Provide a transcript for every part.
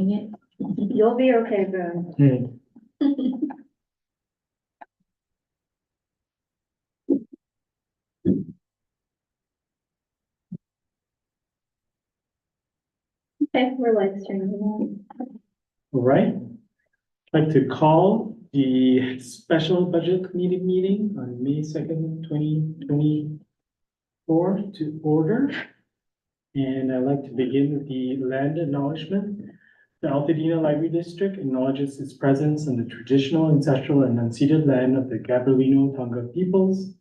wing it. You'll be okay, Boone. Okay, we're live streaming. All right. I'd like to call the special budget committee meeting on May 2nd, 2024 to order. And I'd like to begin with the land acknowledgement. The Altadena Library District acknowledges its presence on the traditional, ancestral, and unceded land of the Gabrielino Tonga peoples.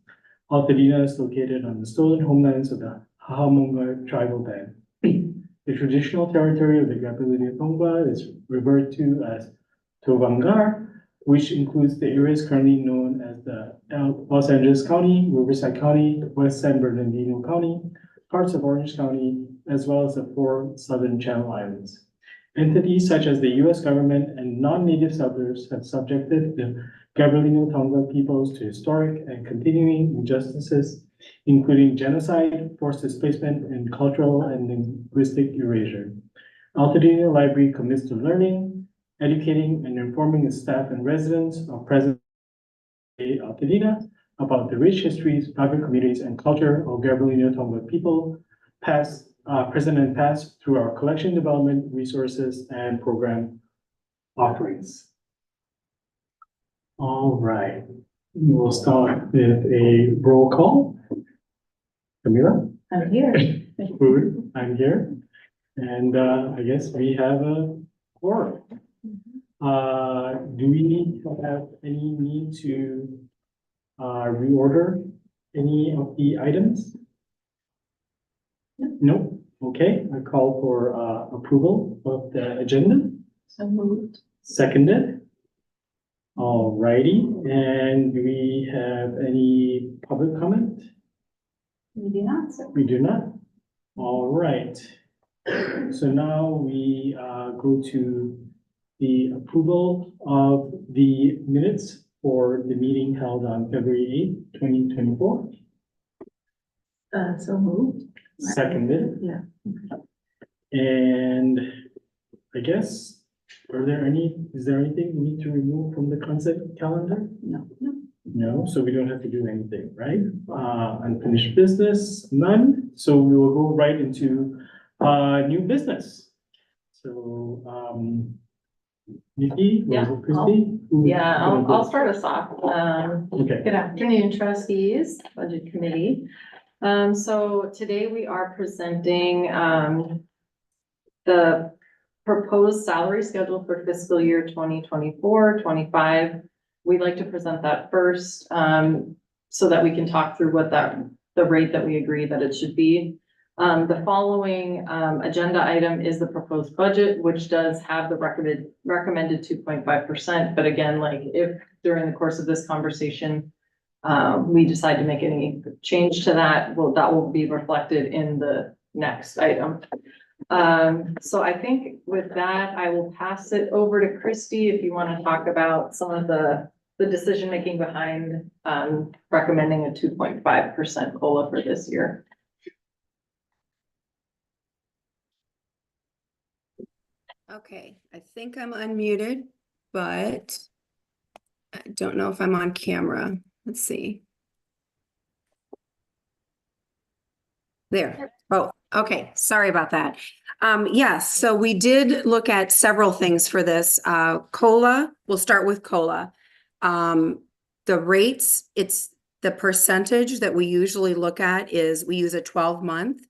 Altadena is located on the stolen homelands of the Hahamonga tribal band. The traditional territory of the Gabrielino Tonga is referred to as Tovangar, which includes the areas currently known as the Los Angeles County, Riverside County, West San Bernardino County, parts of Orange County, as well as the 4 southern Channel Islands. Entities such as the U.S. government and non-native settlers have subjected the Gabrielino Tonga peoples to historic and continuing injustices, including genocide, forced displacement, and cultural and linguistic erasure. Altadena Library commits to learning, educating, and informing its staff and residents of present-day Altadena about the rich histories, vibrant communities, and culture of Gabrielino Tonga people, present and past, through our collection development resources and program offerings. All right, we'll start with a roll call. Camila? I'm here. Food, I'm here. And I guess we have a quorum. Do we have any need to reorder any of the items? Nope. Okay, I call for approval of the agenda. So moved. Seconded. All righty, and do we have any public comment? We do not, sir. We do not. All right. So now we go to the approval of the minutes for the meeting held on February 8th, 2024. So moved. Seconded. Yeah. And I guess, is there anything we need to remove from the consent calendar? No. No, so we don't have to do anything, right? Unfinished business, none. So we will go right into new business. So, Nikki or Yeah, Christy? I'll start us off. Okay. Good afternoon, trustees, budget committee. So today we are presenting the proposed salary schedule for fiscal year 2024-25. We'd like to present that first, so that we can talk through what the rate that we agree that it should be. The following agenda item is the proposed budget, which does have the recommended 2.5%. But again, like if during the course of this conversation, we decide to make any change to that, that will be reflected in the next item. So I think with that, I will pass it over to Christy if you want to talk about some of the decision-making behind recommending a 2.5% COLA for this year. Okay, I think I'm unmuted, but I don't know if I'm on camera. Let's see. There. Oh, okay. Sorry about that. Yes, so we did look at several things for this. COLA, we'll start with COLA. The rates, it's the percentage that we usually look at is we use a 12-month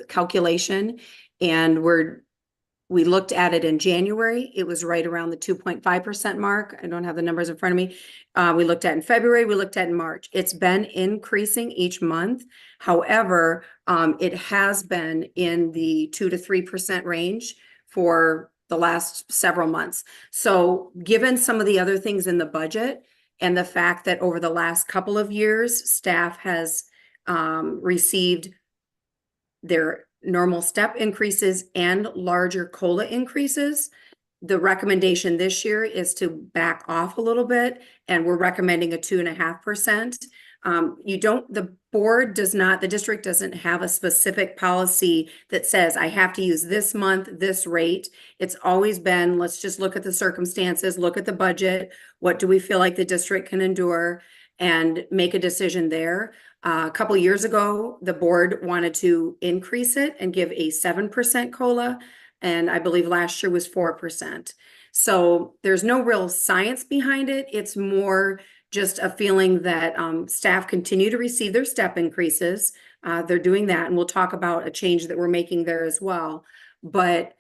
calculation, and we looked at it in January. It was right around the 2.5% mark. I don't have the numbers in front of me. We looked at in February, we looked at in March. It's been increasing each month. However, it has been in the 2 to 3% range for the last several months. So given some of the other things in the budget and the fact that over the last couple of years, staff has received their normal step increases and larger COLA increases, the recommendation this year is to back off a little bit, and we're recommending a 2.5%. The board does not, the district doesn't have a specific policy that says I have to use this month, this rate. It's always been, let's just look at the circumstances, look at the budget. What do we feel like the district can endure and make a decision there? A couple years ago, the board wanted to increase it and give a 7% COLA. And I believe last year was 4%. So there's no real science behind it. It's more just a feeling that staff continue to receive their step increases. They're doing that, and we'll talk about a change that we're making there as well. But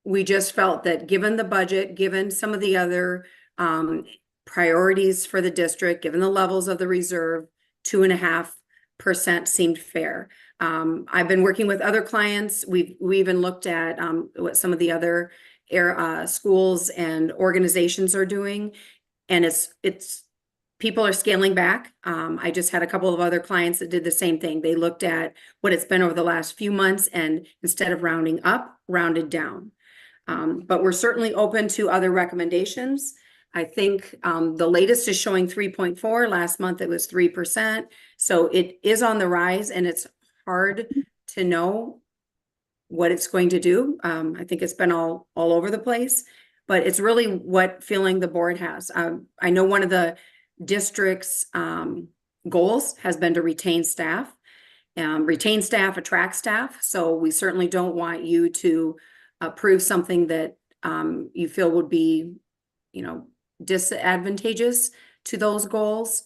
we just felt that given the budget, given some of the other priorities for the district, given the levels of the reserve, 2.5% seemed fair. I've been working with other clients. We even looked at what some of the other schools and organizations are doing, and it's people are scaling back. I just had a couple of other clients that did the same thing. They looked at what it's been over the last few months, and instead of rounding up, rounded down. But we're certainly open to other recommendations. I think the latest is showing 3.4. Last month it was 3%. So it is on the rise, and it's hard to know what it's going to do. I think it's been all over the place, but it's really what feeling the board has. I know one of the district's goals has been to retain staff, attract staff. So we certainly don't want you to approve something that you feel would be, disadvantageous to those goals.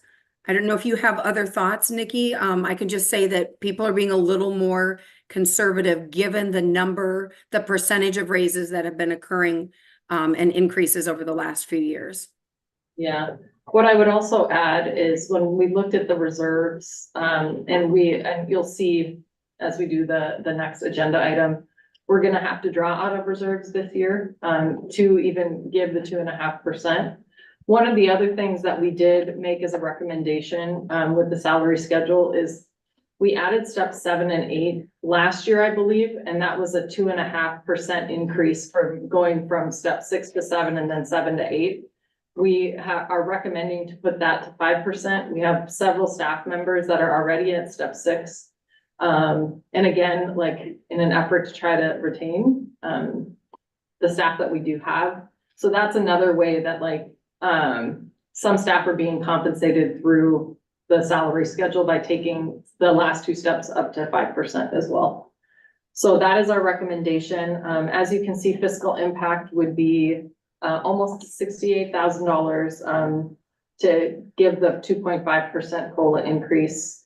I don't know if you have other thoughts, Nikki. I can just say that people are being a little more conservative given the percentage of raises that have been occurring and increases over the last few years. Yeah, what I would also add is when we looked at the reserves, and you'll see as we do the next agenda item, we're gonna have to draw out of reserves this year to even give the 2.5%. One of the other things that we did make as a recommendation with the salary schedule is we added step 7 and 8 last year, I believe, and that was a 2.5% increase from going from step 6 to 7 and then 7 to 8. We are recommending to put that to 5%. We have several staff members that are already at step 6. And again, like in an effort to try to retain the staff that we do have. So that's another way that some staff are being compensated through the salary schedule by taking the last 2 steps up to 5% as well. So that is our recommendation. As you can see, fiscal impact would be almost $68,000 to give the 2.5% COLA increase,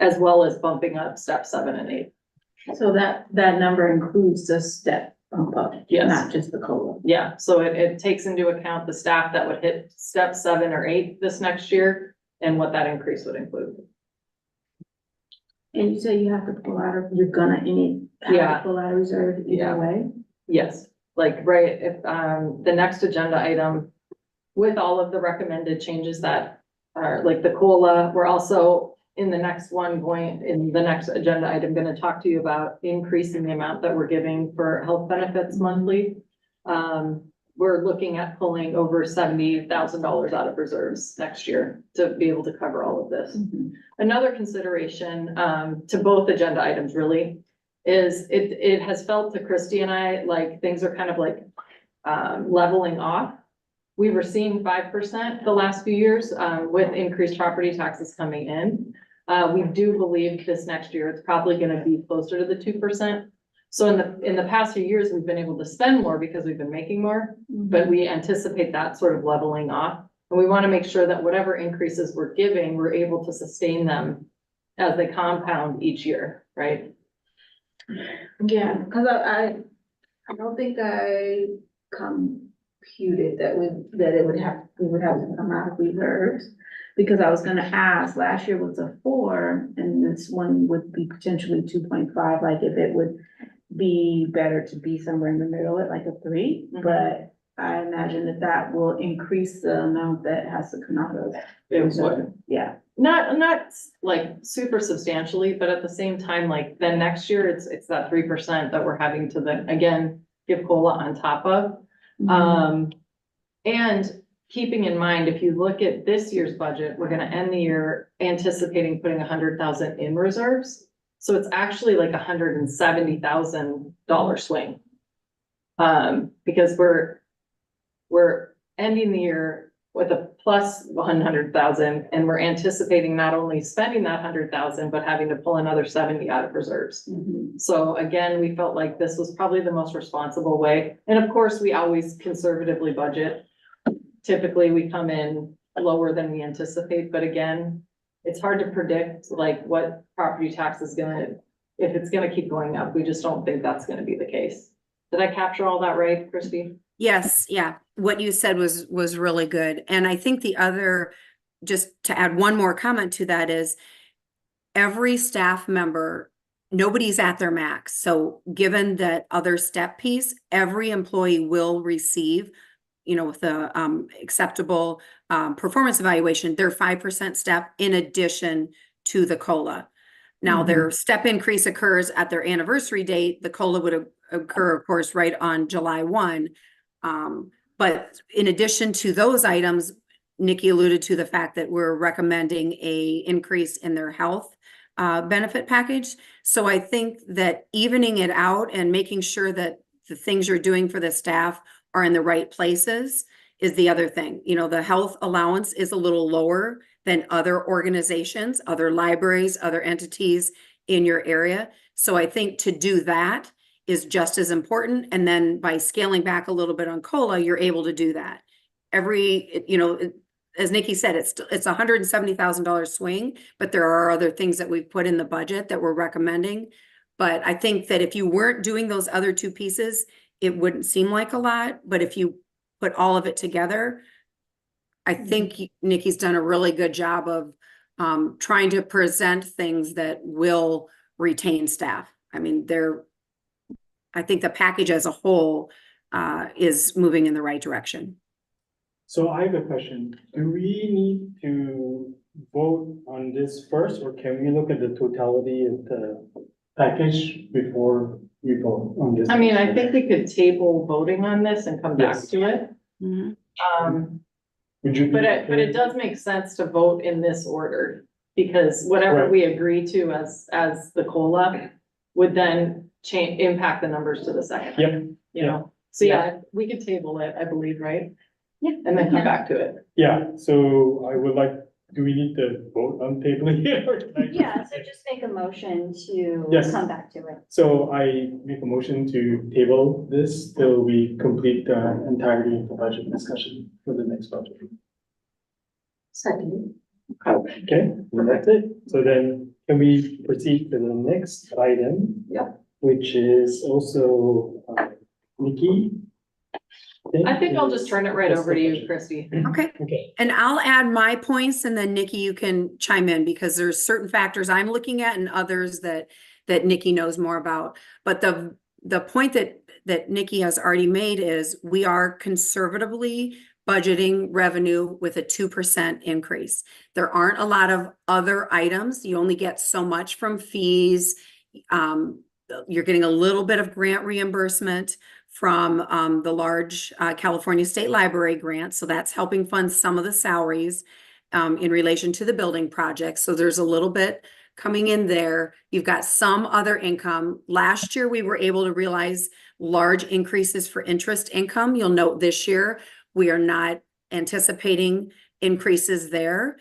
as well as bumping up step 7 and 8. So that number includes the step bump up, Yes. not just the COLA. Yeah, so it takes into account the staff that would hit step 7 or 8 this next year and what that increase would include. And you say you have to pull out of, you're gonna have to pull out of reserve Yeah. either way? Yes, if the next agenda item with all of the recommended changes that are like the COLA, we're also in the next agenda item, going to talk to you about increasing the amount that we're giving for health benefits monthly. We're looking at pulling over $70,000 out of reserves next year to be able to cover all of this. Mm-hmm. Another consideration to both agenda items really is it has felt to Christy and I like things are kind of like leveling off. We were seeing 5% the last few years with increased property taxes coming in. We do believe this next year it's probably going to be closer to the 2%. So in the past few years, we've been able to spend more because we've been making more, but we anticipate that sort of leveling off. And we want to make sure that whatever increases we're giving, we're able to sustain them as they compound each year, right? Yeah, because I don't think I computed that we would have to come out of reserves. Because I was gonna ask, last year was a 4 and this one would be potentially 2.5, like if it would be better to be somewhere in the middle at like a 3. Mhm. But I imagine that will increase the amount that has to come out of It reserve. would. Yeah. Not like super substantially, but at the same time, like then next year, it's that 3% that we're having to then again give COLA on top of. And keeping in mind, if you look at this year's budget, we're gonna end the year anticipating putting 100,000 in reserves. So it's actually like $170,000 swing. Because we're ending the year with a plus 100,000, and we're anticipating not only spending that 100,000, but having to pull another 70 out of reserves. So again, we felt like this was probably the most responsible way. And of course, we always conservatively budget. Typically, we come in lower than we anticipate, but again, it's hard to predict like what property tax is if it's gonna keep going up. We just don't think that's gonna be the case. Did I capture all that right, Christie? Yes, yeah, what you said was really good. And I think the other, just to add one more comment to that is every staff member, nobody's at their max. So given that other step piece, every employee will receive, with the acceptable performance evaluation, their 5% step in addition to the COLA. Now, their step increase occurs at their anniversary date. The COLA would occur, of course, right on July 1. But in addition to those items, Nikki alluded to the fact that we're recommending a increase in their health benefit package. So I think that evening it out and making sure that the things you're doing for the staff are in the right places is the other thing. The health allowance is a little lower than other organizations, other libraries, other entities in your area. So I think to do that is just as important. And then by scaling back a little bit on COLA, you're able to do that. As Nikki said, it's $170,000 swing, but there are other things that we've put in the budget that we're recommending. But I think that if you weren't doing those other two pieces, it wouldn't seem like a lot, but if you put all of it together, I think Nikki's done a really good job of trying to present things that will retain staff. I mean, I think the package as a whole is moving in the right direction. So I have a question. Do we need to vote on this first, or can we look at the totality of the package before we vote on this? I mean, I think we could table voting on this and come back Yes. to it. Would you? But it does make sense to vote in this order, because whatever Right. we agree to as the COLA would then impact the numbers to the second. Yep. So yeah, we could table it, I believe, right? Yeah. And then come back to it. Yeah, so I would like, do we need to vote on tabling it? Or can I just- Yeah, so just make a motion to Yes. come back to it. So I make a motion to table this till we complete the entirety of the budget discussion for the next budget. Second. Okay, and that's it. So then can we proceed to the next item? Yep. Which is also Nikki. I think I'll just turn it right That's over to the you, budget. Christie. Okay. Okay, And I'll add my points and then Nikki, you can chime in because there's certain factors I'm looking at and others that Nikki knows more about. But the point that Nikki has already made is we are conservatively budgeting revenue with a 2% increase. There aren't a lot of other items. You only get so much from fees. You're getting a little bit of grant reimbursement from the large California State Library grant. So that's helping fund some of the salaries in relation to the building project. So there's a little bit coming in there. You've got some other income. Last year, we were able to realize large increases for interest income. You'll note this year, we are not anticipating increases there.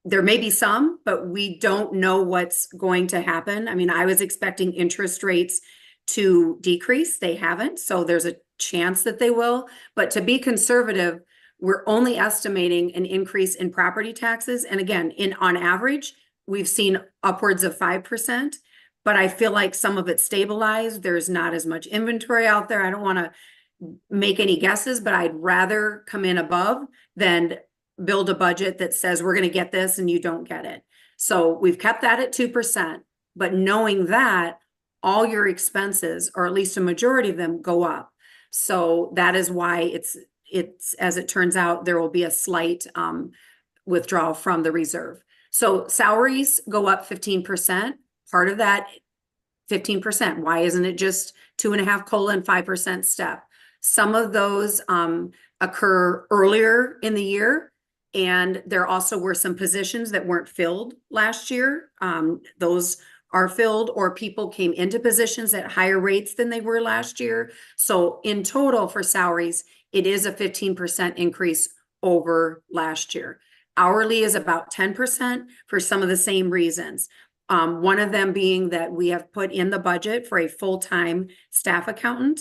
There may be some, but we don't know what's going to happen. I mean, I was expecting interest rates to decrease. They haven't. So there's a chance that they will. But to be conservative, we're only estimating an increase in property taxes. And again, on average, we've seen upwards of 5%, but I feel like some of it stabilized. There's not as much inventory out there. I don't want to make any guesses, but I'd rather come in above than build a budget that says we're going to get this and you don't get it. So we've kept that at 2%, but knowing that all your expenses, or at least a majority of them, go up. So that is why it's as it turns out, there will be a slight withdrawal from the reserve. So salaries go up 15%. Part of that 15%. Why isn't it just 2.5 COLA and 5% step? Some of those occur earlier in the year. And there also were some positions that weren't filled last year. Those are filled, or people came into positions at higher rates than they were last year. So in total for salaries, it is a 15% increase over last year. Hourly is about 10% for some of the same reasons. One of them being that we have put in the budget for a full-time staff accountant.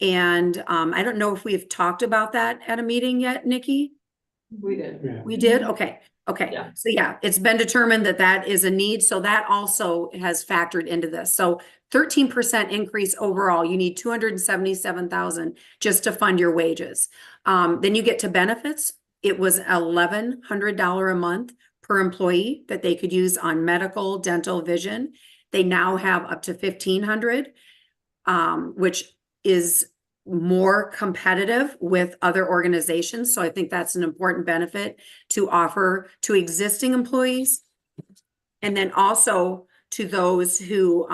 And I don't know if we've talked about that at a meeting yet, Nikki? We did. Yeah. We did? Okay, okay. Yeah. So yeah, it's been determined that that is a need, so that also has factored into this. So 13% increase overall, you need 277,000 just to fund your wages. Then you get to benefits. It was $1,100 a month per employee that they could use on medical, dental, vision. They now have up to 1,500, which is more competitive with other organizations. So I think that's an important benefit to offer to existing employees. And then also to those who,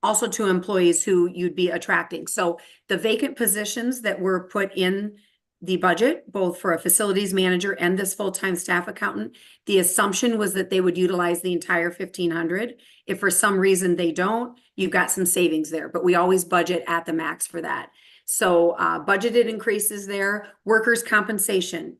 also to employees who you'd be attracting. So the vacant positions that were put in the budget, both for a facilities manager and this full-time staff accountant, the assumption was that they would utilize the entire 1,500. If for some reason they don't, you've got some savings there, but we always budget at the max for that. So budgeted increases there. Workers' compensation.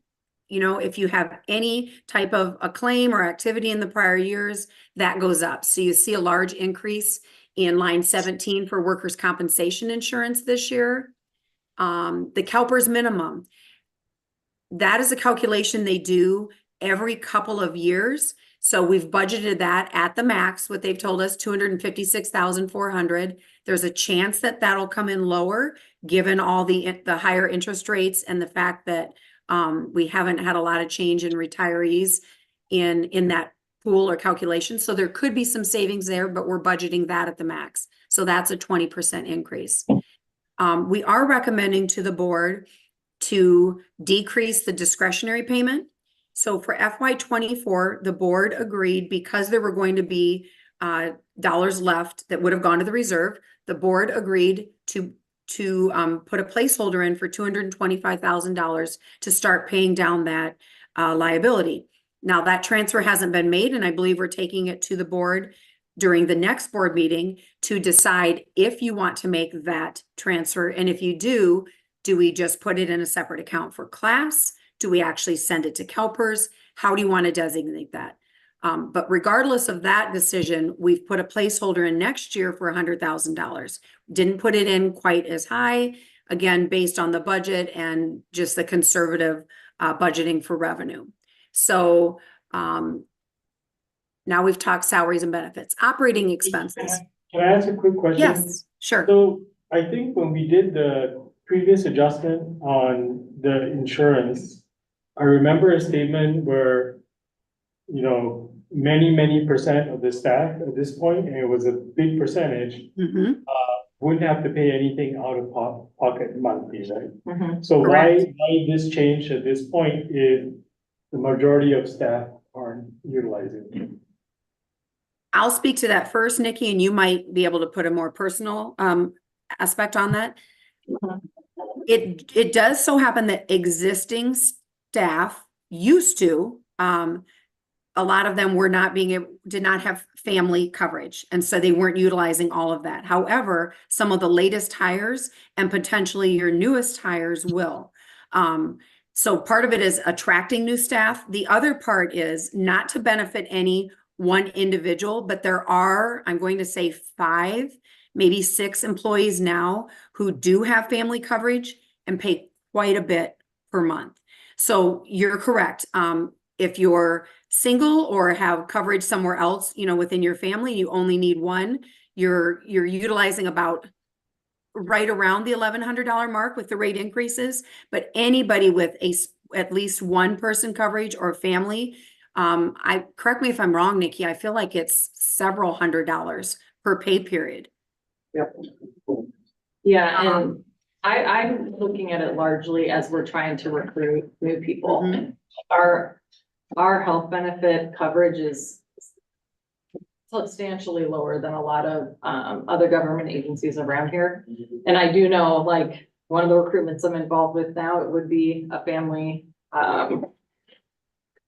You know, if you have any type of a claim or activity in the prior years, that goes up. So you see a large increase in line 17 for workers' compensation insurance this year. The CalPERS minimum. That is a calculation they do every couple of years. So we've budgeted that at the max, what they've told us, 256,400. There's a chance that that'll come in lower, given all the higher interest rates and the fact that we haven't had a lot of change in retirees in that pool or calculation. So there could be some savings there, but we're budgeting that at the max. So that's a 20% increase. We are recommending to the board to decrease the discretionary payment. So for FY24, the board agreed, because there were going to be dollars left that would have gone to the reserve, the board agreed to put a placeholder in for $225,000 to start paying down that liability. Now that transfer hasn't been made, and I believe we're taking it to the board during the next board meeting to decide if you want to make that transfer. And if you do we just put it in a separate account for class? Do we actually send it to CalPERS? How do you want to designate that? But regardless of that decision, we've put a placeholder in next year for $100,000. Didn't put it in quite as high, again, based on the budget and just the conservative budgeting for revenue. So now we've talked salaries and benefits, operating expenses. Can I ask a quick question? Yes, sure. So I think when we did the previous adjustment on the insurance, I remember a statement where, you know, many percent of the staff at this point, and it was a big percentage, Mhm. wouldn't have to pay anything out of pocket monthly, right? Mhm. So Correct. why this change at this point if the majority of staff aren't utilizing it? I'll speak to that first, Nikki, and you might be able to put a more personal aspect on that. It does so happen that existing staff used to, a lot of them were not did not have family coverage, and so they weren't utilizing all of that. However, some of the latest hires and potentially your newest hires will. So part of it is attracting new staff. The other part is not to benefit any one individual, but there are, I'm going to say 5, maybe 6 employees now who do have family coverage and pay quite a bit per month. So you're correct. If you're single or have coverage somewhere else, you know, within your family, you only need one, you're utilizing about right around the $1,100 mark with the rate increases. But anybody with at least one person coverage or family, correct me if I'm wrong, Nikki, I feel like it's several $100s per pay period. Yeah, and I'm looking at it largely as we're trying to recruit new people. Mhm. Our health benefit coverage is substantially lower than a lot of other government agencies around here. And I do know, like, one of the recruitments I'm involved with now, it would be a family,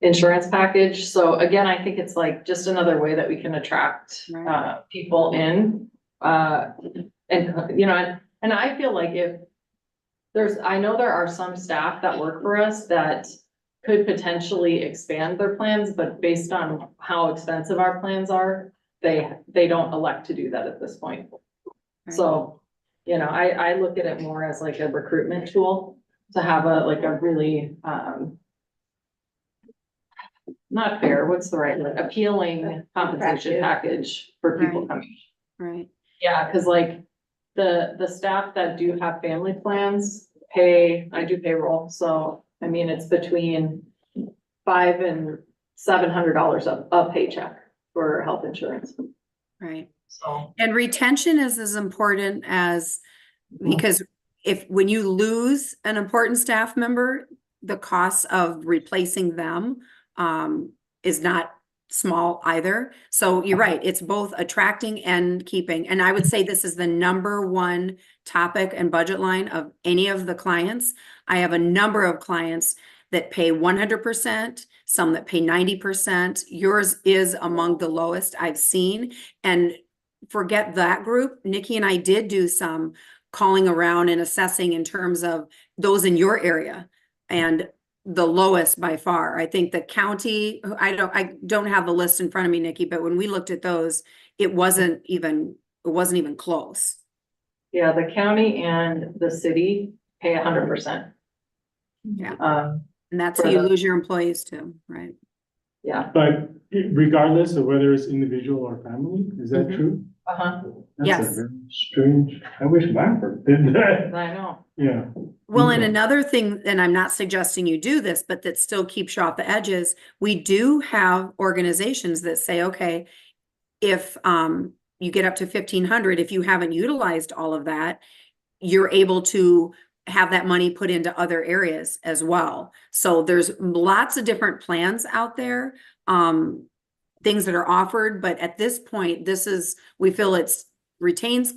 insurance package. So again, I think it's like just another way that we can attract, Right. people in. And, you know, and I feel like if I know there are some staff that work for us that could potentially expand their plans, but based on how expensive our plans are, they don't elect to do that at this point. So, you know, I look at it more as like a recruitment tool to have like a really, not fair, what's the right word, appealing compensation package for people Right. coming. Right. Yeah, cause like the staff that do have family plans I do payroll, so I mean, it's between $500 and $700 a paycheck for health insurance, Right. so. And retention is as important as, because when you lose an important staff member, the cost of replacing them is not small either. So you're right, it's both attracting and keeping. And I would say this is the number one topic and budget line of any of the clients. I have a number of clients that pay 100%, some that pay 90%. Yours is among the lowest I've seen. And forget that group. Nikki and I did do some calling around and assessing in terms of those in your area, and the lowest by far. I think the county, I don't have the list in front of me, Nikki, but when we looked at those, it wasn't even close. Yeah, the county and the city pay 100%. Yeah. Um, And that's For how you the- lose your employees too, right? yeah, But regardless of whether it's individual or family, is that Mhm. true? That's a Yes. very strange, I wish Bamford did that, I know. yeah. Well, and Okay. another thing, and I'm not suggesting you do this, but that still keeps you off the edges, we do have organizations that say, okay, if you get up to 1,500, if you haven't utilized all of that, you're able to have that money put into other areas as well. So there's lots of different plans out there, things that are offered, but at this point, we feel it's retains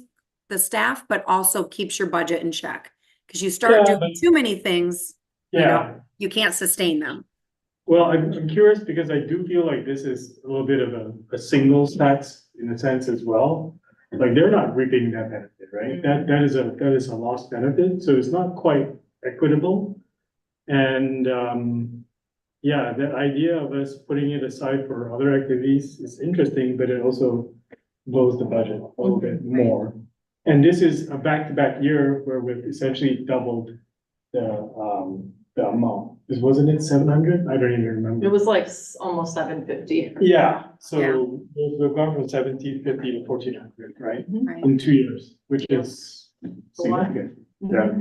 the staff, but also keeps your budget in check. Because you start Yeah, doing too many things, you Yeah, know, you can't sustain them. well, I'm curious because I do feel like this is a little bit of a singles tax in a sense as well. Like they're not reaping that benefit, right? That is a lost benefit, so it's not quite equitable. And yeah, the idea of us putting it aside for other activities is interesting, but it also blows the budget a little bit more. And this is a back-to-back year where we've essentially doubled the amount. Wasn't it 700? I don't even remember. It was like almost 750. Yeah, Yeah. so we've gone from 1750 to 1400, right? Right. In 2 years, which is significant. Yeah.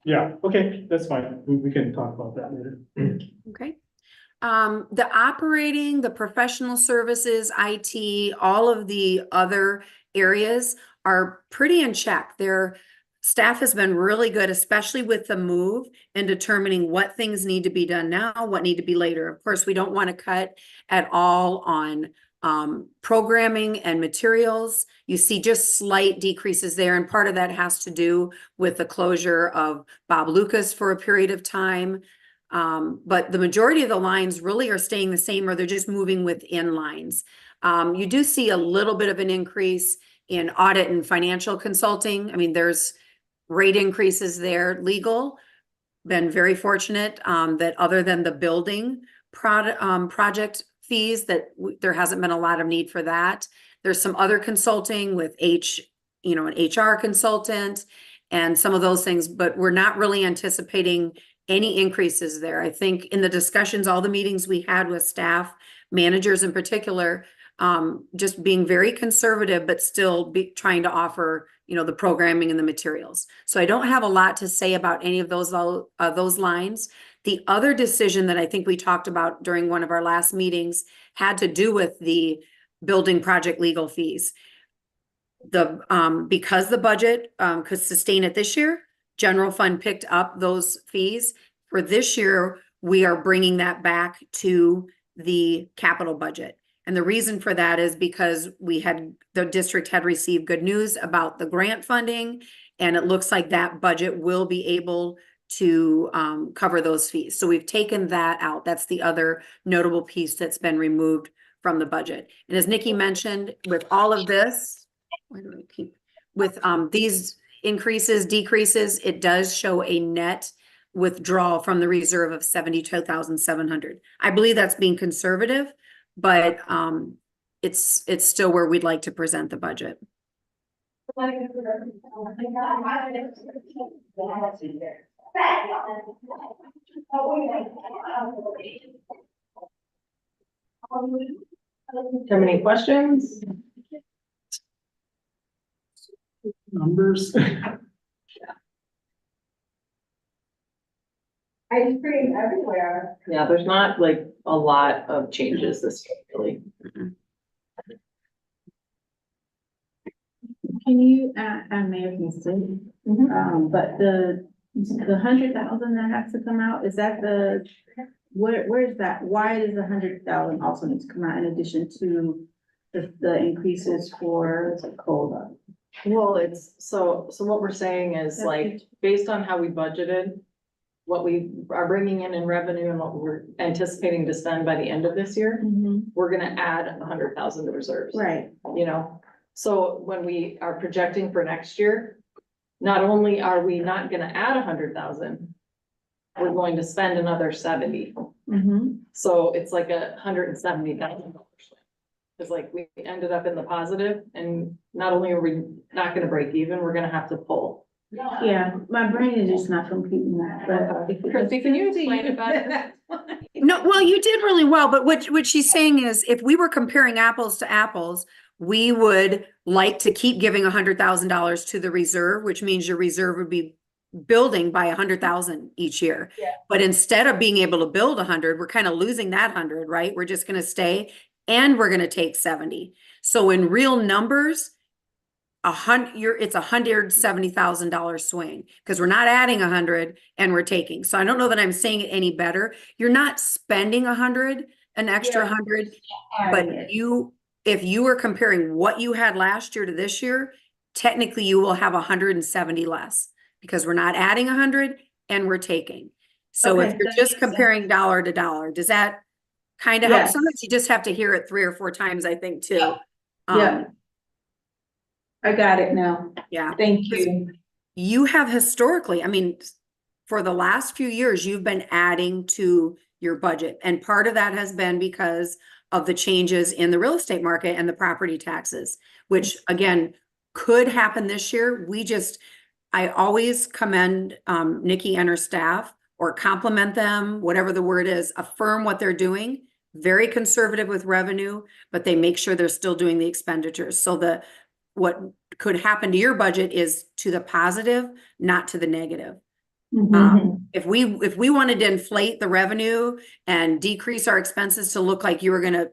Yeah, okay, that's fine. We can talk about that later. Okay. The operating, the professional services, IT, all of the other areas are pretty in check. Their staff has been really good, especially with the move and determining what things need to be done now, what need to be later. Of course, we don't want to cut at all on programming and materials. You see just slight decreases there, and part of that has to do with the closure of Bob Lucas for a period of time. But the majority of the lines really are staying the same, or they're just moving within lines. You do see a little bit of an increase in audit and financial consulting. I mean, there's rate increases there. Legal, been very fortunate that other than the building project fees, that there hasn't been a lot of need for that. There's some other consulting with an HR consultant and some of those things, but we're not really anticipating any increases there. I think in the discussions, all the meetings we had with staff, managers in particular, just being very conservative, but still trying to offer, the programming and the materials. So I don't have a lot to say about any of those lines. The other decision that I think we talked about during one of our last meetings had to do with the building project legal fees. Because the budget could sustain it this year, general fund picked up those fees. For this year, we are bringing that back to the capital budget. And the reason for that is because the district had received good news about the grant funding. And it looks like that budget will be able to cover those fees. So we've taken that out. That's the other notable piece that's been removed from the budget. And as Nikki mentioned, with all of this, where do I keep, with these increases, decreases, it does show a net withdrawal from the reserve of 72,700. I believe that's being conservative, but it's still where we'd like to present the budget. Have any questions? Numbers. Ice cream everywhere. Yeah, there's not like a lot of changes this year, really. Can you, I may have missed it, but the 100,000 that has to come out, is that where is that? Why does the 100,000 also need to come out in addition to the increases for the COLA? Well, it's, so what we're saying is like, based on how we budgeted, what we are bringing in revenue and what we're anticipating to spend by the end of this year, we're gonna add 100,000 to reserves. Right, You know, so when we are projecting for next year, not only are we not gonna add 100,000, we're going to spend another 70. So it's like $170,000. It's like we ended up in the positive, and not only are we not gonna break even, we're gonna have to pull. yeah, my brain is just not computing that, but. Christie, can you explain it better? No, well, you did really well, but what she's saying is if we were comparing apples to apples, we would like to keep giving $100,000 to the reserve, which means your reserve would be building by 100,000 each year. Yeah. But instead of being able to build 100, we're kind of losing that 100, right? We're just going to stay and we're going to take 70. So in real numbers, it's $170,000 swing because we're not adding 100 and we're taking. So I don't know that I'm saying it any better. You're not spending 100, an extra 100, but if you were comparing what you had last year to this year, technically you will have 170 less because we're not adding 100 and we're taking. So if Okay, you're that just makes sense. comparing dollar to dollar, does that kind of help? Yes. Sometimes you just have to hear it 3 or 4 times, I think, too. Yeah. I got it now. Yeah. Thank you. You have historically, I mean, for the last few years, you've been adding to your budget. And part of that has been because of the changes in the real estate market and the property taxes, which again, could happen this year. I always commend Nikki and her staff or compliment them, whatever the word is, affirm what they're doing. Very conservative with revenue, but they make sure they're still doing the expenditures. So what could happen to your budget is to the positive, not to the negative. If we wanted to inflate the revenue and decrease our expenses to look like you were gonna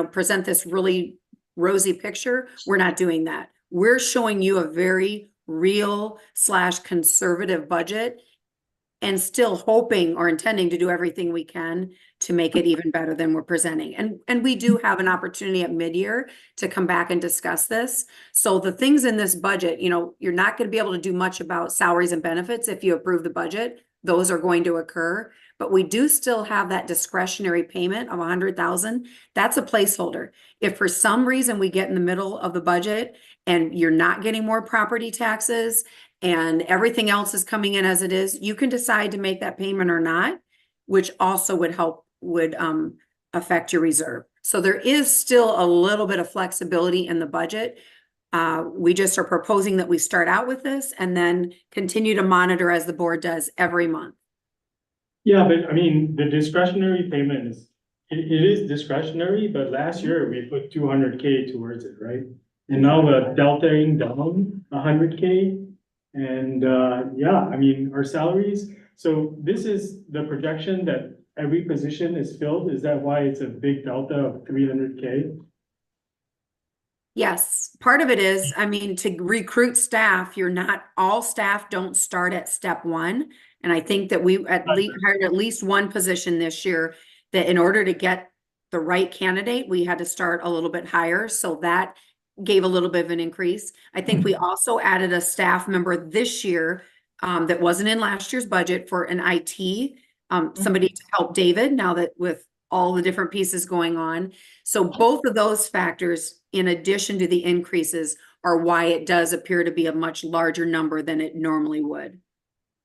present this really rosy picture, we're not doing that. We're showing you a very real / conservative budget and still hoping or intending to do everything we can to make it even better than we're presenting. And we do have an opportunity at mid-year to come back and discuss this. So the things in this budget, you're not going to be able to do much about salaries and benefits if you approve the budget. Those are going to occur, but we do still have that discretionary payment of 100,000. That's a placeholder. If for some reason we get in the middle of the budget and you're not getting more property taxes and everything else is coming in as it is, you can decide to make that payment or not, which also would affect your reserve. So there is still a little bit of flexibility in the budget. We just are proposing that we start out with this and then continue to monitor as the board does every month. Yeah, but I mean, the discretionary payment it is discretionary, but last year we put 200K towards it, right? And now we're deltaing down 100K. And yeah, I mean, our salaries, so this is the projection that every position is filled. Is that why it's a big delta of 300K? Yes, part of it is, I mean, to recruit staff, all staff don't start at step 1. And I think that we hired at least one position this year that in order to get the right candidate, we had to start a little bit higher, so that gave a little bit of an increase. I think we also added a staff member this year that wasn't in last year's budget for an IT, somebody to help David now that with all the different pieces going on. So both of those factors, in addition to the increases, are why it does appear to be a much larger number than it normally would.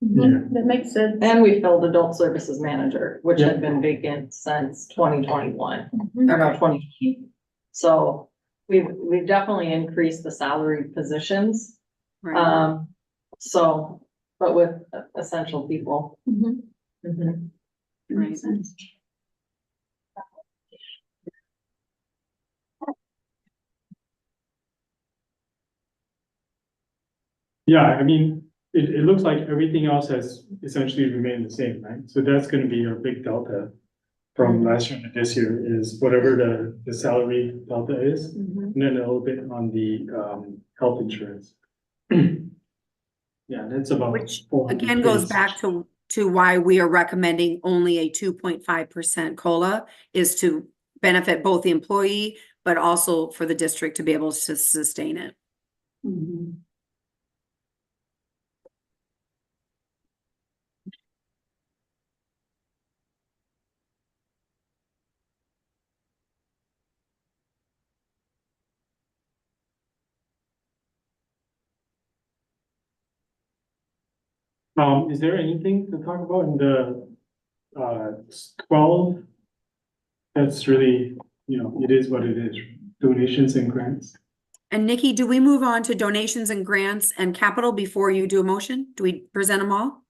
That makes sense. And we filled adult services manager, which Yeah. had been vacant since 2021, Mhm. or no, 2020. So we've definitely increased the salary positions. Right. So, but with essential people. Mhm. Mhm. Makes sense. Yeah, I mean, it looks like everything else has essentially remained the same, right? So that's gonna be a big delta from last year to this year is whatever the salary delta is, Mhm. and then a little bit on the health insurance. Yeah, that's about. Which 400 again goes base. back to why we are recommending only a 2.5% COLA, is to benefit both the employee, but also for the district to be able to sustain it. Mhm. Is there anything to talk about in the 12? That's really, it is what it is, donations and grants. And Nikki, do we move on to donations and grants and capital before you do a motion? Do we present them all?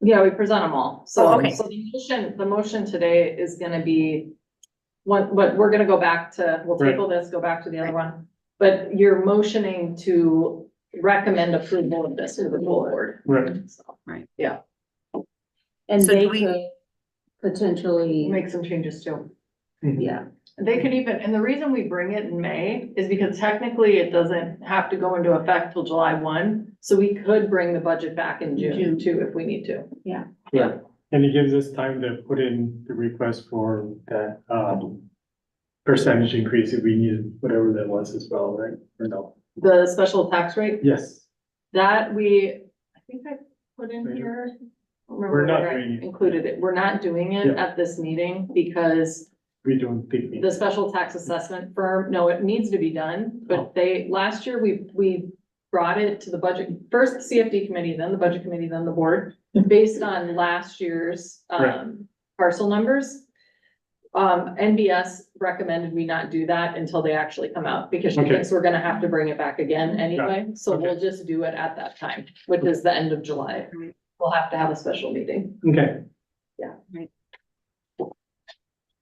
Yeah, we present them all. So, Oh, okay. so the motion today is gonna be what we're gonna go back to, we'll Right. table this, go back to the other one. But you're motioning to recommend approval of this to the full board. Right. So And So they do we- could potentially, make some changes too. yeah. They could even, and the reason we bring it in May is because technically it doesn't have to go into effect till July 1. So we could bring the budget back in June June. too, if we need to. Right. And it gives us time to put in the request for that percentage increase if we needed, whatever that was as well, right? Or no? The special tax rate, Yes, that I think I put in Right. here. I don't We're remember not where I doing it. included it. We're not doing it Yeah. at this meeting because we don't think we. the special tax assessment firm, no, it needs to be done, Oh. but last year, we brought it to the budget, first the CFD committee, then the budget committee, then the board, based on last year's, Right. parcel numbers. NBS recommended we not do that until they actually come out, because she Okay. thinks we're gonna have to bring it back again anyway, so Okay. we'll just do it at that time, which is the end of July. Right. We'll have to have a special meeting. Okay,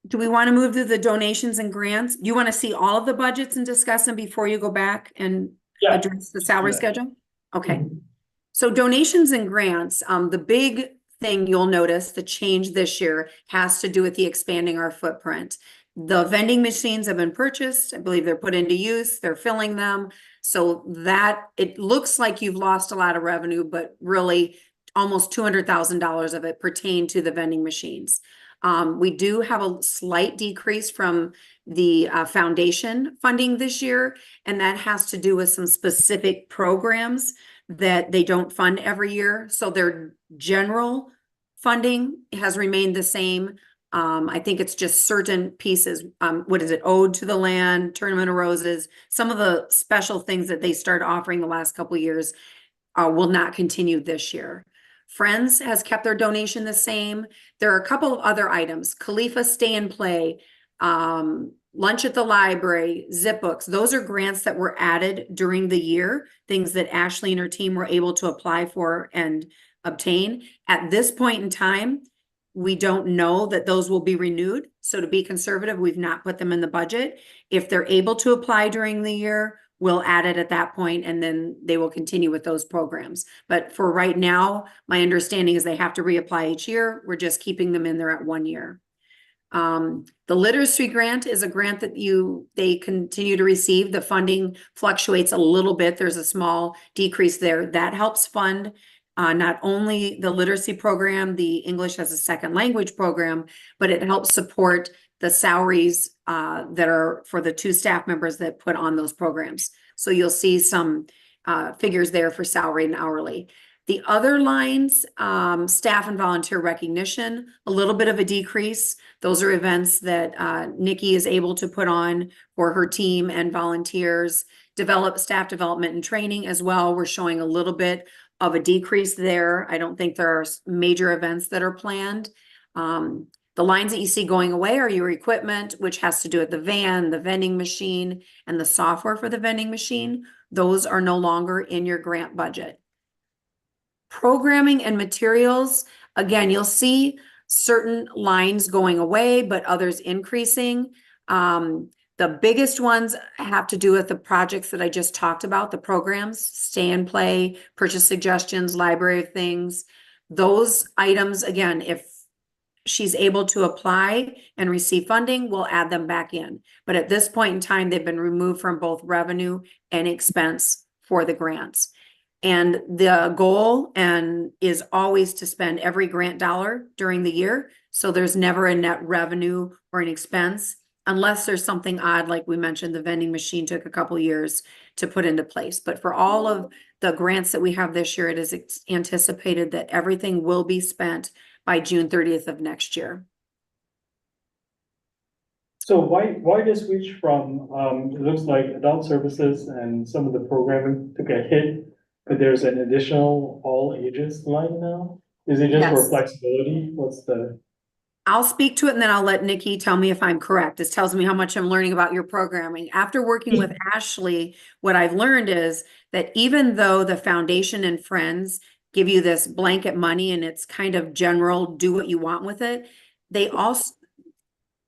Do we want to move to the donations and grants? Do you want to see all of the budgets and discuss them before you go back and yeah. address the salary Yeah. schedule? Okay. Mhm. So donations and grants, the big thing you'll notice, the change this year has to do with the expanding our footprint. The vending machines have been purchased. I believe they're put into use. They're filling them. So that, it looks like you've lost a lot of revenue, but really almost $200,000 of it pertain to the vending machines. We do have a slight decrease from the foundation funding this year, and that has to do with some specific programs that they don't fund every year. So their general funding has remained the same. I think it's just certain pieces. What is it? Ode to the Land, Tournament of Roses. Some of the special things that they started offering the last couple of years will not continue this year. Friends has kept their donation the same. There are a couple of other items. Khalifa Stay and Play, lunch at the library, Zip Books. Those are grants that were added during the year, things that Ashley and her team were able to apply for and obtain. At this point in time, we don't know that those will be renewed. So to be conservative, we've not put them in the budget. If they're able to apply during the year, we'll add it at that point, and then they will continue with those programs. But for right now, my understanding is they have to reapply each year. We're just keeping them in there at 1 year. The literacy grant is a grant that they continue to receive. The funding fluctuates a little bit. There's a small decrease there. That helps fund not only the literacy program, the English as a second language program, but it helps support the salaries that are for the 2 staff members that put on those programs. So you'll see some figures there for salary and hourly. The other lines, staff and volunteer recognition, a little bit of a decrease. Those are events that Nikki is able to put on for her team and volunteers. Develop staff development and training as well. We're showing a little bit of a decrease there. I don't think there are major events that are planned. The lines that you see going away are your equipment, which has to do with the van, the vending machine, and the software for the vending machine. Those are no longer in your grant budget. Programming and materials, again, you'll see certain lines going away, but others increasing. The biggest ones have to do with the projects that I just talked about, the programs, stay and play, purchase suggestions, library of things. Those items, again, if she's able to apply and receive funding, we'll add them back in. But at this point in time, they've been removed from both revenue and expense for the grants. And the goal is always to spend every grant dollar during the year. So there's never a net revenue or an expense unless there's something odd, like we mentioned, the vending machine took a couple years to put into place. But for all of the grants that we have this year, it is anticipated that everything will be spent by June 30th of next year. So why the switch from, it looks like adult services and some of the programming took a hit, but there's an additional all ages line now? Is it just for Yes. flexibility? What's the? I'll speak to it and then I'll let Nikki tell me if I'm correct. This tells me how much I'm learning about your programming. After working with Ashley, what I've learned is that even though the foundation and friends give you this blanket money and it's kind of general, do what you want with it, they also,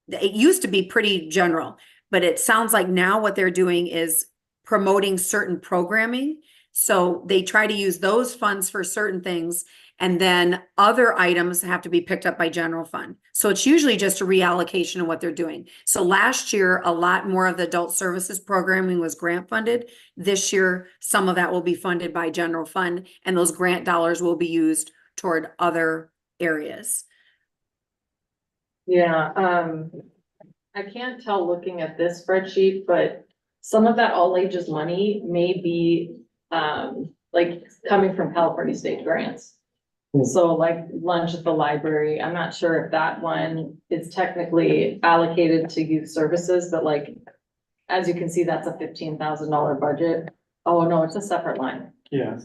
it used to be pretty general, but it sounds like now what they're doing is promoting certain programming. So they try to use those funds for certain things, and then other items have to be picked up by general fund. So it's usually just a reallocation of what they're doing. So last year, a lot more of the adult services programming was grant funded. This year, some of that will be funded by general fund, and those grant dollars will be used toward other areas. Yeah, I can't tell looking at this spreadsheet, but some of that all ages money may be, like coming from California state grants. So like lunch at the library, I'm not sure if that one is technically allocated to youth services, but like, as you can see, that's a $15,000 budget. Oh, no, it's a separate line. Yeah.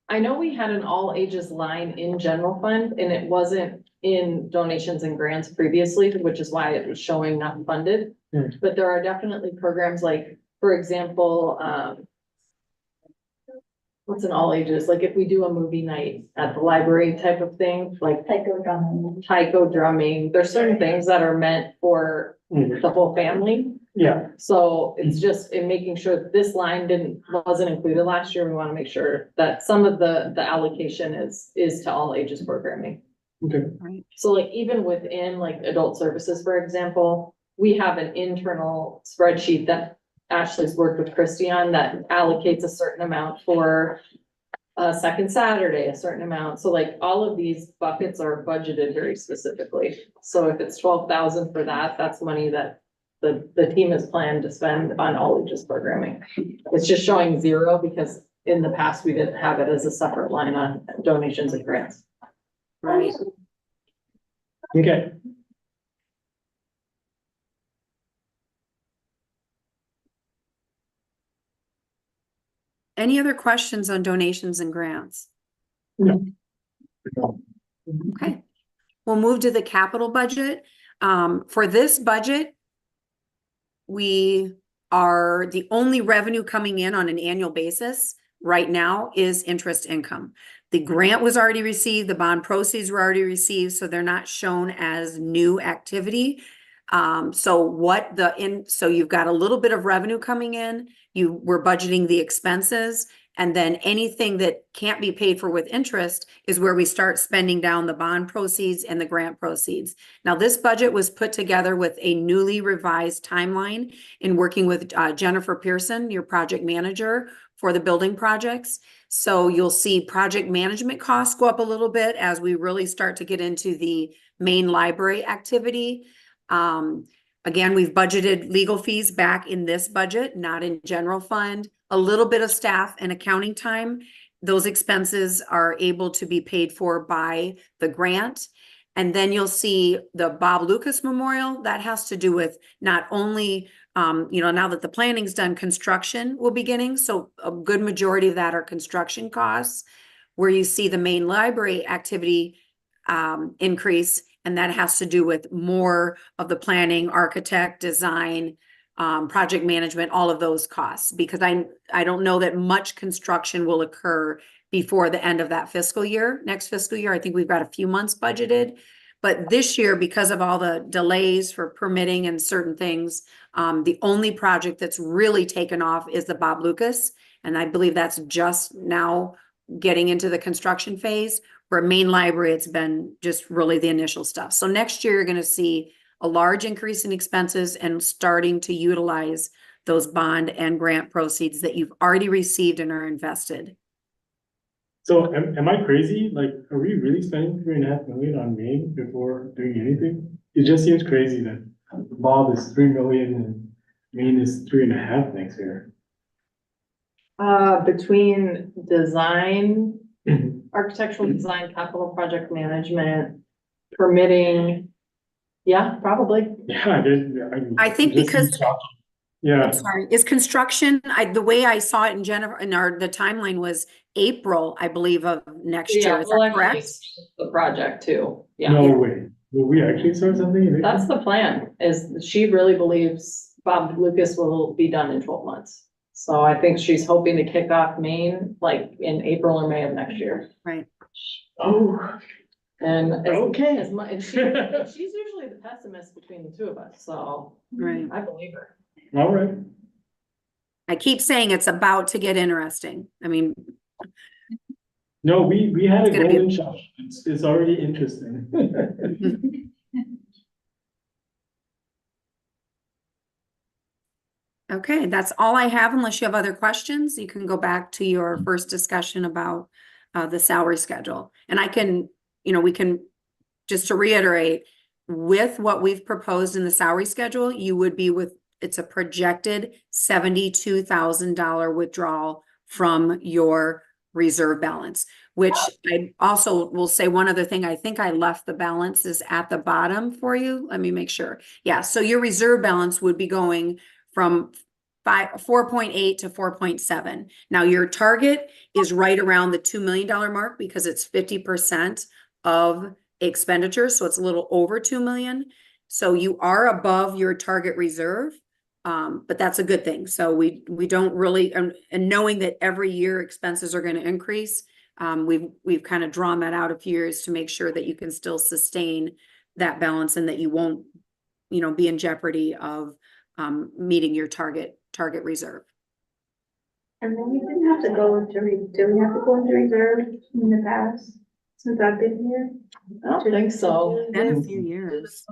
I know we had an all ages line in general fund and it wasn't in donations and grants previously, which is why it was showing not funded. But there are definitely programs like, for example, what's an all ages? Like if we do a movie night at the library type of thing, like taiko drumming, there's certain things that are meant for the whole family. Yeah, So it's just in making sure that this line wasn't included last year. We want to make sure that some of the allocation is to all ages programming. okay. So like even within like adult services, for example, we have an internal spreadsheet that Ashley's worked with Christy on that allocates a certain amount for a second Saturday, a certain amount. So like all of these buckets are budgeted very specifically. So if it's 12,000 for that, that's money that the team has planned to spend on all ages programming. It's just showing 0 because in the past we didn't have it as a separate line on donations and grants. Right. Okay. Any other questions on donations and grants? No. Okay, we'll move to the capital budget. For this budget, we are the only revenue coming in on an annual basis right now is interest income. The grant was already received, the bond proceeds were already received, so they're not shown as new activity. So you've got a little bit of revenue coming in, we're budgeting the expenses, and then anything that can't be paid for with interest is where we start spending down the bond proceeds and the grant proceeds. Now, this budget was put together with a newly revised timeline in working with Jennifer Pearson, your project manager for the building projects. So you'll see project management costs go up a little bit as we really start to get into the main library activity. Again, we've budgeted legal fees back in this budget, not in general fund, a little bit of staff and accounting time. Those expenses are able to be paid for by the grant. And then you'll see the Bob Lucas Memorial, that has to do with not only, now that the planning's done, construction will be beginning. So a good majority of that are construction costs. Where you see the main library activity increase, and that has to do with more of the planning, architect, design, project management, all of those costs. Because I don't know that much construction will occur before the end of that fiscal year, next fiscal year. I think we've got a few months budgeted. But this year, because of all the delays for permitting and certain things, the only project that's really taken off is the Bob Lucas. And I believe that's just now getting into the construction phase. For main library, it's been just really the initial stuff. So next year, you're going to see a large increase in expenses and starting to utilize those bond and grant proceeds that you've already received and are invested. So am I crazy? Like, are we really spending $3.5 million on Maine before doing anything? It just seems crazy that Bob is $3 million and Maine is 3.5 next year. Between design, architectural design, capital project management, permitting. Yeah, probably. Yeah, I did. I think it just because- seems shocking. Yeah, I'm sorry, is construction, the way I saw it in Jennifer, the timeline was April, I believe, of next year. Yeah, Is we'll that actually correct? start the project too. Yeah, no way. Will we actually start something? in April? that's the plan, is she really believes Bob Lucas will be done in 12 months. So I think she's hoping to kick off Maine like in April or May of next year. Right. Oh, And Okay. and she's usually the pessimist between the two of us, so Right. I believe her. all right. I keep saying it's about to get interesting. I mean, No, we had a It's gonna be- golden shot. It's already interesting. okay, that's all I have unless you have other questions. You can go back to your first discussion about the salary schedule. And I can, we can, just to reiterate, with what we've proposed in the salary schedule, you would be it's a projected $72,000 withdrawal from your reserve balance, which I also will say one other thing. I think I left the balance is at the bottom for you. Let me make sure. Yeah, so your reserve balance would be going from 4.8 to 4.7. Now your target is right around the $2 million mark because it's 50% of expenditures. So it's a little over 2 million. So you are above your target reserve. But that's a good thing. So we don't really, and knowing that every year expenses are going to increase, we've kind of drawn that out a few years to make sure that you can still sustain that balance and that you won't, be in jeopardy of meeting your target reserve. And then we didn't have to go into, do we have to go into reserve in the past, since I've been here? I don't think so. Been a few years.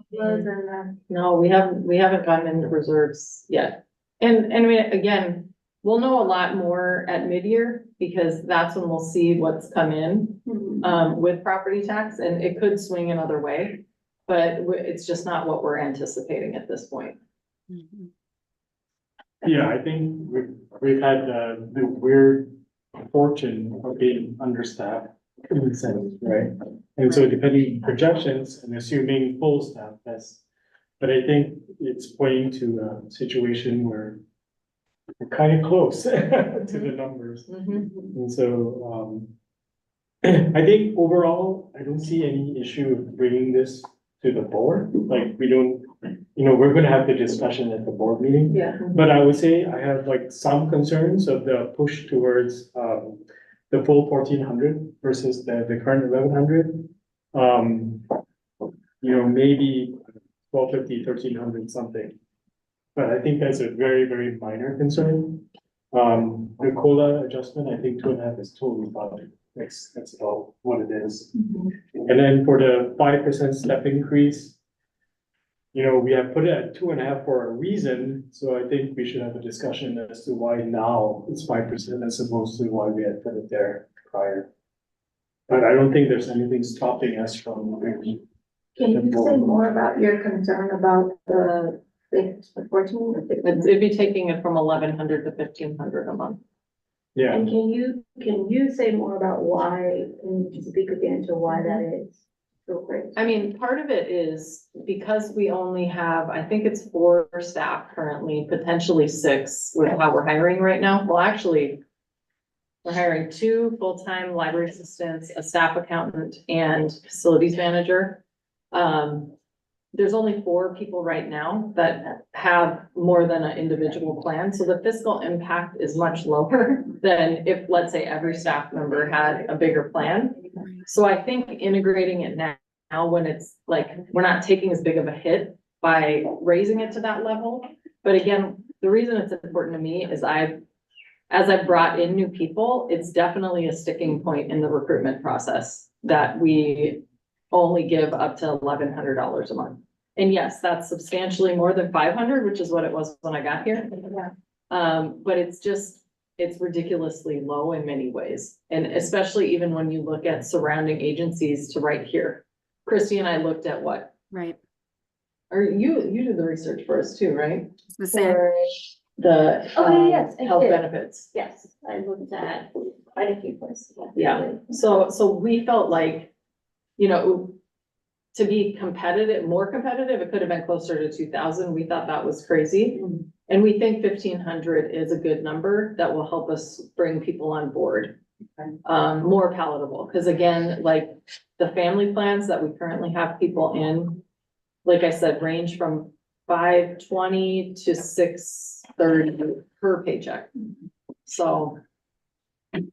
No, we haven't gotten into reserves yet. And I mean, again, we'll know a lot more at mid-year because that's when we'll see what's come in with property tax, and it could swing another way. But it's just not what we're anticipating at this point. Mhm. Yeah, I think we've had the weird fortune of being understaffed in a sense, right? And so depending on projections and assuming full staff, but I think it's pointing to a situation where we're kind of close to the numbers. And so, I think overall, I don't see any issue of bringing this to the board. Like, we don't, we're gonna have the discussion at the board meeting. Yeah. But I would say I have like some concerns of the push towards, the full 1,400 versus the current 1,100. Maybe 1,250, 1,300 something. But I think that's a very, very minor concern. The COLA adjustment, I think 2.5 is totally fine. That's about what it is. And then for the 5% step increase, we have put it at 2.5 for a reason, so I think we should have a discussion as to why now it's 5% as opposed to why we had put it there prior. But I don't think there's anything stopping us from Can you say more about your concern about the 14? It'd be taking it from 1,100 to 1,500 a month. Yeah, And can you say more about why, can you speak again to why that is? Real quick. I mean, part of it is because we only have, I think it's 4 staff currently, potentially 6 with how we're hiring right now. Well, actually, we're hiring 2 full-time library assistants, a staff accountant and facilities manager. There's only 4 people right now that have more than an individual plan, so the fiscal impact is much lower than if, let's say, every staff member had a bigger plan. So I think integrating it now when it's like, we're not taking as big of a hit by raising it to that level. But again, the reason it's important to me is as I've brought in new people, it's definitely a sticking point in the recruitment process that we only give up to $1,100 a month. And yes, that's substantially more than 500, which is what it was when I got here. But it's ridiculously low in many ways. And especially even when you look at surrounding agencies to right here. Christy and I looked at what, Right. or you did the research for us too, right? It's the same. For, The Okay, yes, I health did. benefits. yes, I looked at quite a few places. Yeah. So we felt like, you know, to be competitive, more competitive, it could have been closer to 2,000. We thought that was crazy. Mhm. And we think 1,500 is a good number that will help us bring people on board. More palatable, because again, like the family plans that we currently have people in, like I said, range from 520 to 630 per paycheck. So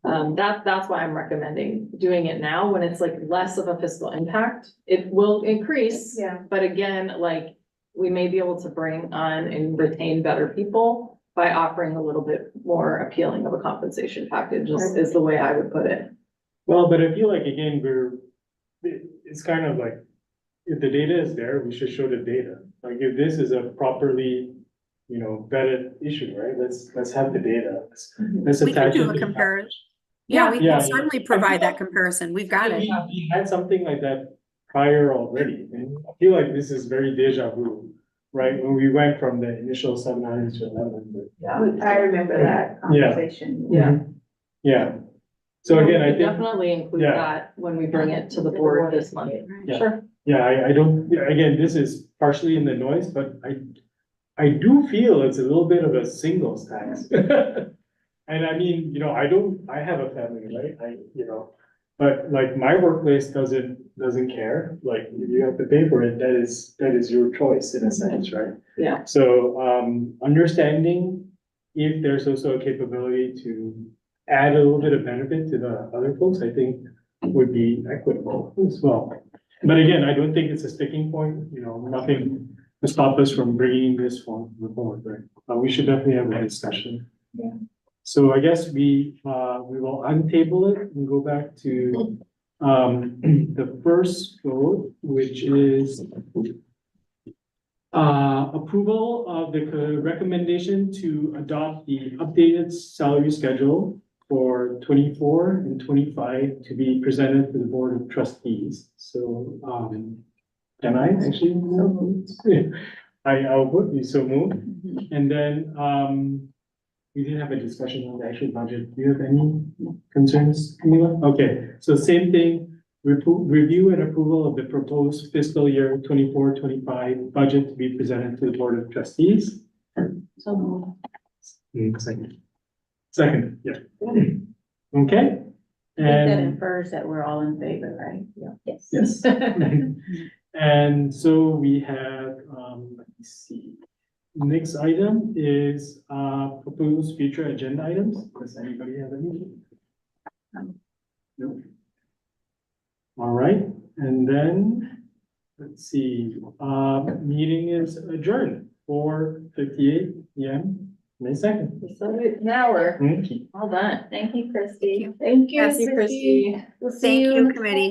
that's why I'm recommending doing it now when it's like less of a fiscal impact. It will increase. Yeah. But again, like we may be able to bring on and retain better people by offering a little bit more appealing of a compensation package is the way I would put it. well, but I feel like, again, it's kind of like, if the data is there, we should show the data. Like, if this is a properly, vetted issue, right, let's have the data. Let's We can attach do it. a comparison. Yeah, we Yeah. can certainly provide that comparison. We've got it. We had something like that prior already, and I feel like this is very deja vu, right? When we went from the initial 700 to 1100. I remember that Yeah. conversation. Yeah. Yeah, so again, I We think, definitely include Yeah. that when we bring it to the board this month. Yeah. Sure. yeah, I don't, again, this is partially in the noise, but I do feel it's a little bit of a singles tax. And I mean, I have a family, right? But like my workplace doesn't care, like if you have to pay for it, that is your choice in a sense, right? Yeah. So, understanding if there's also a capability to add a little bit of benefit to the other folks, I think would be equitable as well. But again, I don't think it's a sticking point, nothing to stop us from bringing this forward, right? We should definitely have a discussion. Yeah. So I guess we will untable it and go back to, the first vote, which is approval of the recommendation to adopt the updated salary schedule for 24 and 25 to be presented to the Board of Trustees. So, can I actually? I'll vote you so moved. And then, we didn't have a discussion on the actual budget. Do you have any concerns, Camila? Okay, so same thing, review and approval of the proposed fiscal year 24-25 budget to be presented to the Board of Trustees. So, Second, yeah. Okay. I think that And infers that we're all in favor, right? Yeah. yes. And so we have, let me see. Next item is proposed future agenda items. Does anybody have any? No. All right, and then, let's see, meeting is adjourned 4:58 PM, May 2nd. So an hour, Thank you. all done. Thank you, Christy. Thank Thank you. Yes. Thank you, Christy. We'll see Thank you you, next committee.